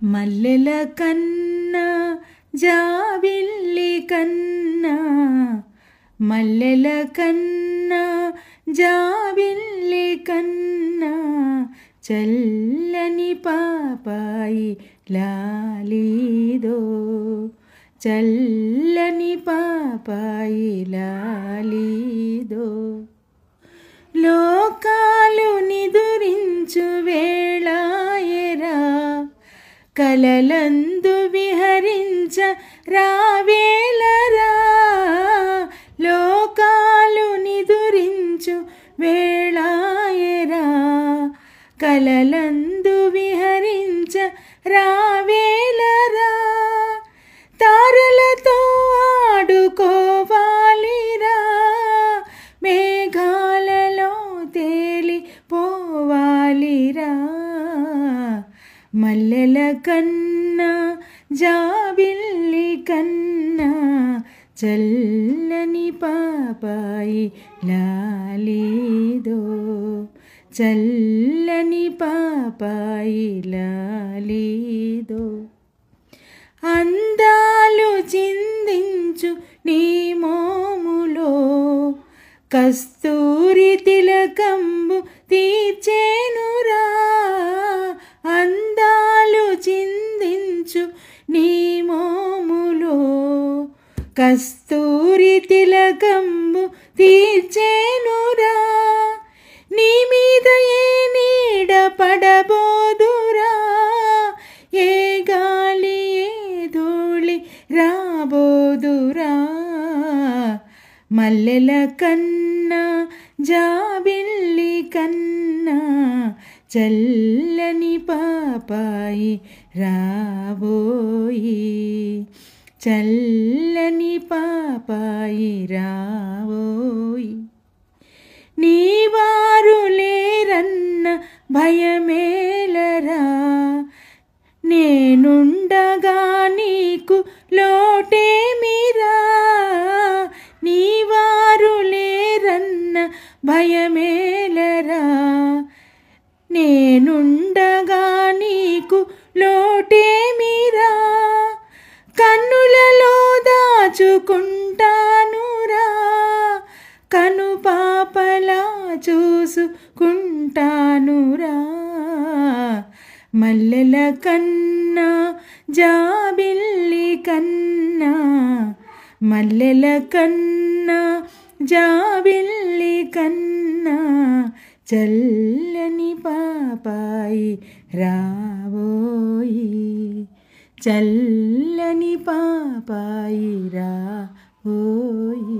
మల్లెల కన్నా జాబిల్లి కన్నా మల్లెల కన్నా జాబిల్లి కన్నా చల్లని పాపాయి లాలీదో చల్లని పాపాయి లాలీదో లోకాలు నిదురించు వేళాయరా కలలందు విహరించ రావేలరా లోకాలు నిదురించు వేళాయరా కలలందు విహరించ రావేలరా తారలతో ఆడుకోవాలిరా మేఘాలలో తేలి పోవాలిరా మల్లెల కన్నా జాబిల్లి కన్నా చల్లని పాపాయి లాలీదో చల్లని పాపాయి లాలీదో అందాలు చిందించు నీ మోములో కస్తూరి తిలకంబు తీర్చేనురా అందాలు చిందించు నీ మోములో కస్తూరి తిలకంబు తీర్చేనురా నీ మీద ఏ నీడ పడబోదురా ఏ గాలి ఏ ధూళి రాబోదురా మల్లెల కన్నా జాబిల్లి కన్నా చల్లని పాపాయి రాబోయి చల్లని పాపాయి రాబోయి నీవారు లేరన్న భయమేలరా నేనుండగా నీకు లోటేమిరా నీవారు లేరన్న భయమేలరా నేనుండగా నీకు లోటేమిరా కన్నులలో దాచుకుంటానురా కను పాపలా చూసుకుంటానురా మల్లెల కన్నా జాబిల్లి కన్నా మల్లెల కన్నా జాబిల్లి కన్నా చల్లని పాపాయి రావోయి చల్లని పాపాయి రావోయి.